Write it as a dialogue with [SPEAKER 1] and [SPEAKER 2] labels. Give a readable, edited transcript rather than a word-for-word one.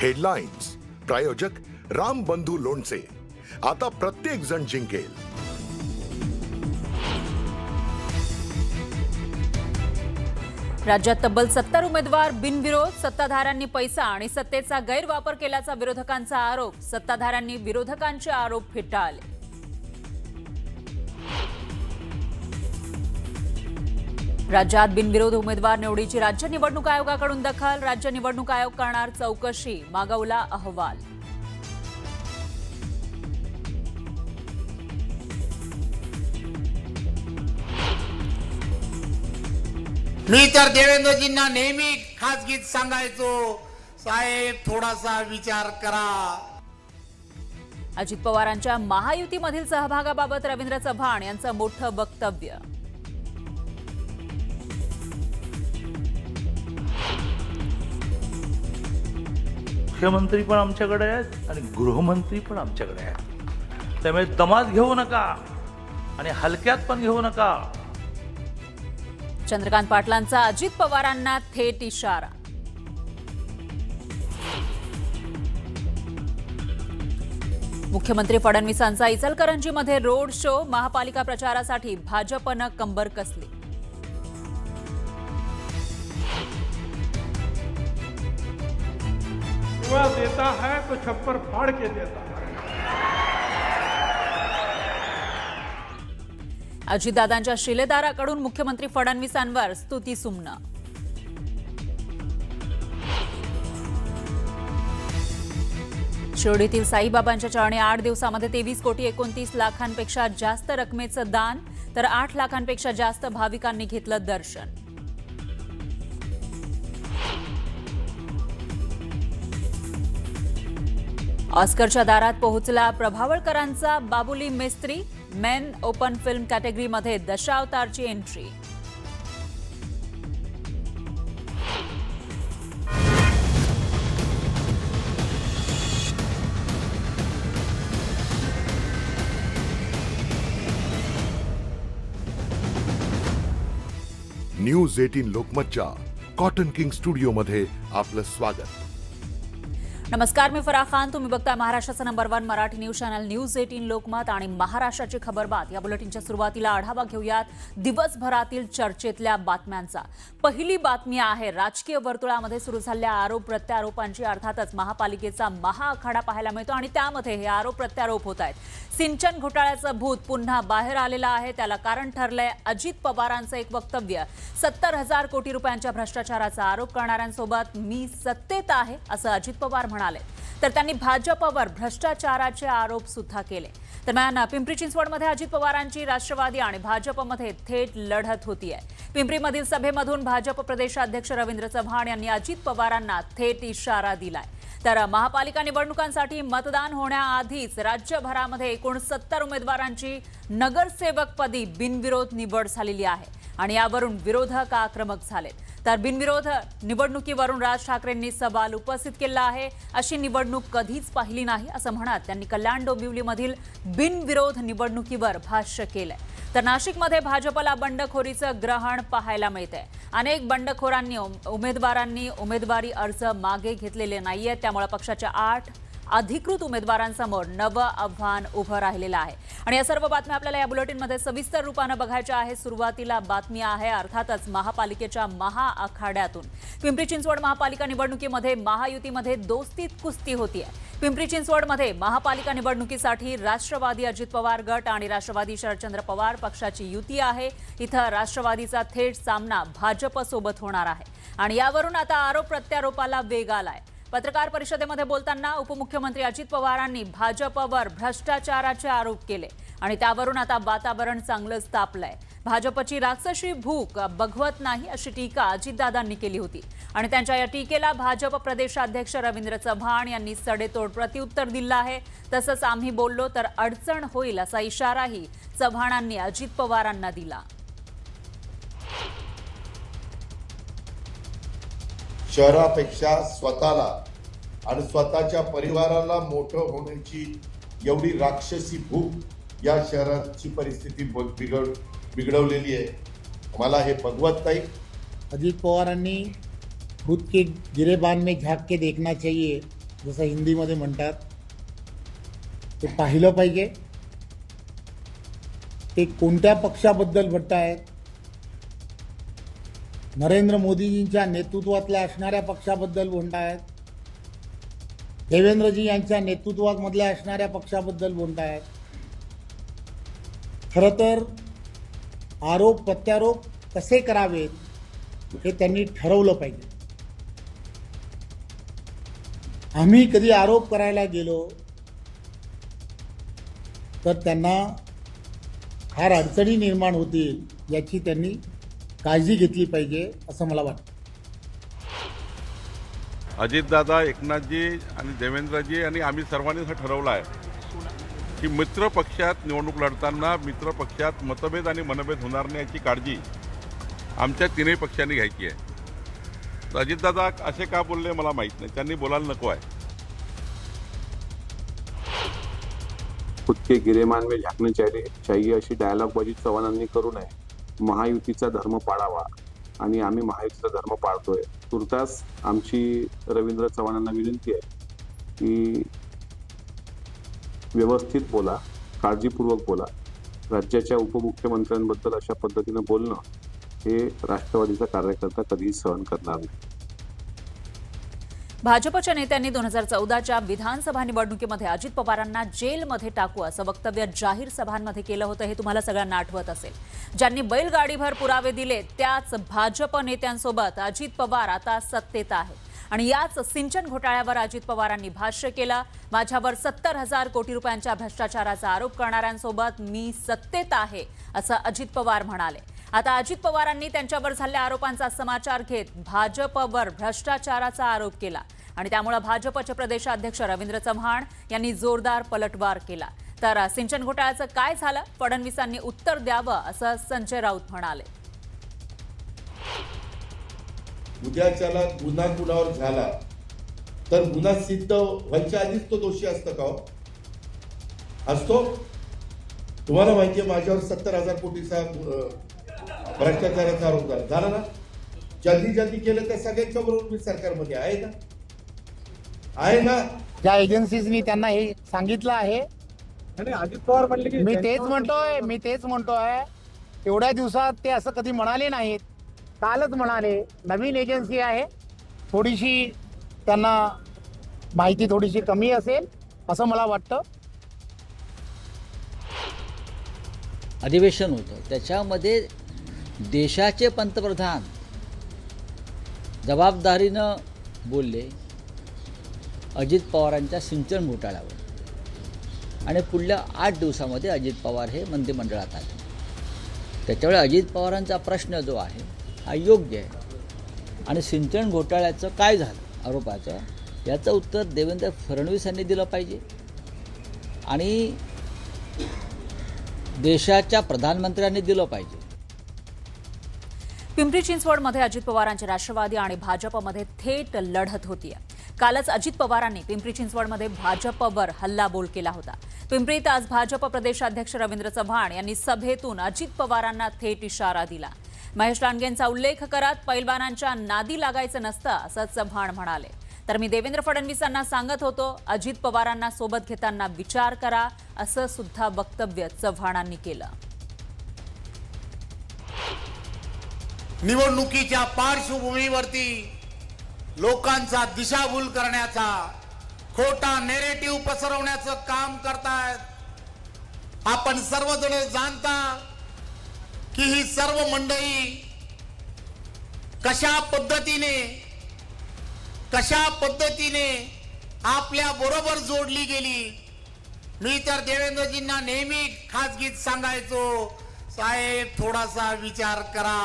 [SPEAKER 1] Headlines प्रायोजक रामबंधू लोणचे. आता प्रत्येक जण जिंकेल.
[SPEAKER 2] राज्यात तब्बल 70 उमेदवार बिनविरोध. सत्ताधाऱ्यांनी पैसा आणि सत्तेचा गैरवापर केल्याचा विरोधकांचा आरोप. सत्ताधाऱ्यांनी विरोधकांचे आरोप फेटाळले. राज्यात बिनविरोध उमेदवार निवडीची राज्य निवडणूक आयोगाकडून दखल. राज्य निवडणूक आयोग करणार चौकशी. मागवला अहवाल.
[SPEAKER 3] मी तर देवेंद्रजींना नेहमी खासगीत सांगायचो, साहेब थोडासा विचार करा.
[SPEAKER 2] अजित पवारांच्या महायुतीमधील सहभागाबाबत रवींद्र चव्हाण यांचं मोठं वक्तव्य.
[SPEAKER 4] मुख्यमंत्री पण आमच्याकडे आहेत आणि गृहमंत्री पण आमच्याकडे आहेत. त्यामुळे दमात घेऊ नका आणि हलक्यात पण घेऊ नका.
[SPEAKER 2] चंद्रकांत पाटलांचा अजित पवारांना थेट इशारा. मुख्यमंत्री फडणवीसांचा इचलकरंजीमध्ये रोड शो. महापालिका प्रचारासाठी भाजपनं कंबर कसली.
[SPEAKER 5] देता है तो छप्पर फाड़ के देता है.
[SPEAKER 2] अजितदादांच्या शिलेदाराकडून मुख्यमंत्री फडणवीसांवर स्तुतीसुमनं. शिर्डीतील साईबाबांच्या चरणी 8 दिवसामध्ये 23,29,00,000पेक्षा जास्त रकमेचं दान, तर 8 लाखांपेक्षा जास्त भाविकांनी घेतलं दर्शन. ऑस्करच्या दारात पोहोचला प्रभावळकरांचा Babuli Mestri. Main open film कॅटेगरीमध्ये दशावतारची एंट्री.
[SPEAKER 1] न्यूज 18 लोकमतच्या कॉटन किंग स्टुडिओमध्ये आपलं स्वागत.
[SPEAKER 2] नमस्कार, मी फराह खान. तुम्ही बघताय महाराष्ट्राचा number 1 Marathi news channel news 18 Lokmat. आणि महाराष्ट्राची खबरबात या बुलेटिनच्या सुरुवातीला आढावा घेऊयात दिवसभरातील चर्चेतल्या बातम्यांचा. पहिली बातमी आहे राजकीय वर्तुळामध्ये सुरू झालेल्या आरोप प्रत्यारोपांची. अर्थातच महापालिकेचा महाआखाडा पाहायला मिळतो आणि त्यामध्ये हे आरोप प्रत्यारोप होत आहेत. सिंचन घोटाळ्याचं भूत पुन्हा बाहेर आलेलं आहे. त्याला कारण ठरलंय अजित पवारांचं एक वक्तव्य. 70,000 कोटी रुपयांच्या भ्रष्टाचाराचा आरोप करणाऱ्यांसोबत मी सत्तेत आहे असं अजित पवार म्हणाले. तर त्यांनी भाजपवर भ्रष्टाचाराचे आरोप सुद्धा केले. दरम्यान पिंपरी चिंचवडमध्ये अजित पवारांची राष्ट्रवादी आणि भाजपमध्ये थेट लढत होतीये. पिंपरीमधील सभेमधून भाजप प्रदेशाध्यक्ष रवींद्र चव्हाण यांनी अजित पवारांना थेट इशारा दिलाय. तर महापालिका निवडणुकांसाठी मतदान होण्याआधीच राज्यभरामध्ये एकूण 70 उमेदवारांची नगरसेवकपदी बिनविरोध निवड झालेली आहे आणि यावरून विरोधक आक्रमक झालेत. तर बिनविरोध निवडणुकीवरून राज ठाकरेंनी सवाल उपस्थित केला आहे. अशी निवडणूक कधीच पाहिली नाही असं म्हणत त्यांनी कल्याण डोंबिवलीमधील बिनविरोध निवडणुकीवर भाष्य केलंय. तर नाशिकमध्ये भाजपला बंडखोरीचं ग्रहण पाहायला मिळतंय. अनेक बंडखोरांनी उमेदवारांनी उमेदवारी अर्ज मागे घेतलेले नाहीये. त्यामुळे पक्षाच्या 8 अधिकृत उमेदवारांसमोर नवं आव्हान उभं राहिलेलं आहे. आणि या सर्व बातम्या आपल्याला या बुलेटिनमध्ये सविस्तर रूपानं बघायच्या आहे. सुरुवातीला बातमी आहे अर्थातच महापालिकेच्या महाआखाड्यातून. पिंपरी चिंचवड महापालिका निवडणुकीमध्ये महायुतीमध्ये दोस्तीत कुस्ती होतीये. पिंपरी चिंचवडमध्ये महापालिका निवडणुकीसाठी राष्ट्रवादी अजित पवार गट आणि राष्ट्रवादी शरदचंद्र पवार पक्षाची युती आहे. इथं राष्ट्रवादीचा थेट सामना भाजपसोबत होणार आहे आणि यावरून आता आरोप प्रत्यारोपाला वेग आलाय. पत्रकार परिषदेमध्ये बोलताना उपमुख्यमंत्री अजित पवारांनी भाजपवर भ्रष्टाचाराचे आरोप केले आणि त्यावरून आता वातावरण चांगलंच तापलंय. भाजपची राक्षसी भूक बघवत नाही अशी टीका अजितदादांनी केली होती आणि त्यांच्या या टीकेला भाजप प्रदेशाध्यक्ष रवींद्र चव्हाण यांनी सडेतोड प्रत्युत्तर दिलं आहे. तसंच आम्ही बोललो तर अडचण होईल असा इशाराही चव्हाणांनी अजित पवारांना दिला.
[SPEAKER 6] शहरापेक्षा स्वतःला आणि स्वतःच्या परिवाराला मोठं होण्याची एवढी राक्षसी भूक या शहराची परिस्थिती बिघडवलेली आहे. मला हे बघवत नाही.
[SPEAKER 7] अजित पवारांनी खुद के गिरेबान में झांक के देखना चाहिए जसं हिंदीमध्ये म्हणतात ते पाहिलं पाहिजे. ते कोणत्या पक्षाबद्दल म्हणतायत? नरेंद्र मोदीजींच्या नेतृत्वातल्या असणाऱ्या पक्षाबद्दल म्हणतायत, देवेंद्रजी यांच्या नेतृत्वामधल्या असणाऱ्या पक्षाबद्दल म्हणतायत. खरं तर आरोप प्रत्यारोप कसे करावेत हे त्यांनी ठरवलं पाहिजे. आम्ही कधी आरोप करायला गेलो तर त्यांना फार अडचणी निर्माण होतील याची त्यांनी काळजी घेतली पाहिजे असं मला वाटतं.
[SPEAKER 8] अजितदादा, एकनाथजी आणि देवेंद्रजी आणि आम्ही सर्वांनी असं ठरवलं आहे की मित्र पक्षात निवडणूक लढताना मित्र पक्षात मतभेद आणि मनभेद होणार नाही याची काळजी आमच्या तीनही पक्षांनी घ्यायची आहे. तर अजितदादा असे का बोलले मला माहीत नाही, त्यांनी बोलायला नको आहे.
[SPEAKER 9] खुद के गिरेमान में झाकणे चाहिए अशी डायलॉगबाजी चव्हाणांनी करू नये. महायुतीचा धर्म पाळावा आणि आम्ही महायुतीचा धर्म पाळतोय. तुर्तास आमची रवींद्र चव्हाणांना विनंती आहे की व्यवस्थित बोला, काळजीपूर्वक बोला. राज्याच्या उपमुख्यमंत्र्यांबद्दल अशा पद्धतीनं बोलणं हे राष्ट्रवादीचा कार्यकर्ता कधीही सहन करणार नाही.
[SPEAKER 2] भाजपच्या नेत्यांनी 2014च्या विधानसभा निवडणुकीमध्ये अजित पवारांना जेलमध्ये टाकू असं वक्तव्य जाहीर सभांमध्ये केलं होतं. हे तुम्हाला सगळ्यांना आठवत असेल. ज्यांनी बैलगाडीभर पुरावे दिले त्याच भाजप नेत्यांसोबत अजित पवार आता सत्तेत आहेत. आणि याच सिंचन घोटाळ्यावर अजित पवारांनी भाष्य केलं. माझ्यावर 70,000 कोटी रुपयांच्या भ्रष्टाचाराचा आरोप करणाऱ्यांसोबत मी सत्तेत आहे असं अजित पवार म्हणाले. आता अजित पवारांनी त्यांच्यावर झालेल्या आरोपांचा समाचार घेत भाजपवर भ्रष्टाचाराचा आरोप केला आणि त्यामुळे भाजपचे प्रदेशाध्यक्ष रवींद्र चव्हाण यांनी जोरदार पलटवार केला. तर सिंचन घोटाळ्याचं काय झालं, फडणवीसांनी उत्तर द्यावं असं संजय राऊत म्हणाले.
[SPEAKER 6] उद्याच्याला गुन्हा कुणावर झाला तर गुन्हा सिद्ध व्हायच्या आधीच तो दोषी असतो का हो? असतो. तुम्हाला माहिती आहे माझ्यावर 70,000 कोटीचा भ्रष्टाचाराचा आरोप झाला ना. जल्दी केलं तर सगळ्यांच्या बरोबर मी सरकारमध्ये आहे ना, आहे ना.
[SPEAKER 7] ज्या एजन्सीजनी त्यांना हे सांगितलं आहे.
[SPEAKER 5] अजित पवार म्हणले की
[SPEAKER 7] मी तेच म्हणतोय एवढ्या दिवसात ते असं कधी म्हणाले नाहीत. कालच म्हणाले. नवीन एजन्सी आहे, थोडीशी त्यांना माहिती थोडीशी कमी असेल असं मला वाटतं.
[SPEAKER 10] अधिवेशन होतं, त्याच्यामध्ये देशाचे पंतप्रधान जबाबदारीनं बोलले अजित पवारांच्या सिंचन घोटाळ्यावर आणि पुढल्या 8 दिवसामध्ये अजित पवार हे मंत्रिमंडळात आले. त्याच्यामुळे अजित पवारांचा प्रश्न जो आहे हा योग्य आहे. आणि सिंचन घोटाळ्याचं काय झालं आरोपाचं याचं उत्तर देवेंद्र फडणवीस यांनी दिलं पाहिजे आणि देशाच्या प्रधानमंत्र्यांनी दिलं पाहिजे.
[SPEAKER 2] पिंपरी चिंचवडमध्ये अजित पवारांची राष्ट्रवादी आणि भाजपमध्ये थेट लढत होतीये. कालच अजित पवारांनी पिंपरी चिंचवडमध्ये भाजपवर हल्लाबोल केला होता. पिंपरीत आज भाजप प्रदेशाध्यक्ष रवींद्र चव्हाण यांनी सभेतून अजित पवारांना थेट इशारा दिला. महेश लांडगेंचा उल्लेख करत पैलवानांच्या नादी लागायचं नसतं असं चव्हाण म्हणाले. तर मी देवेंद्र फडणवीसांना सांगत होतो अजित पवारांना सोबत घेताना विचार करा असं सुद्धा वक्तव्य चव्हाणांनी केलं.
[SPEAKER 3] निवडणुकीच्या पार्श्वभूमीवरती लोकांचा दिशाभूल करण्याचा, खोटा नेरेटिव्ह पसरवण्याचं काम करतायत. आपण सर्वजण जाणता की ही सर्व मंडळी कशा पद्धतीने आपल्या बरोबर जोडली गेली. मी तर देवेंद्रजींना नेहमी खासगीत सांगायचो, साहेब थोडासा विचार करा.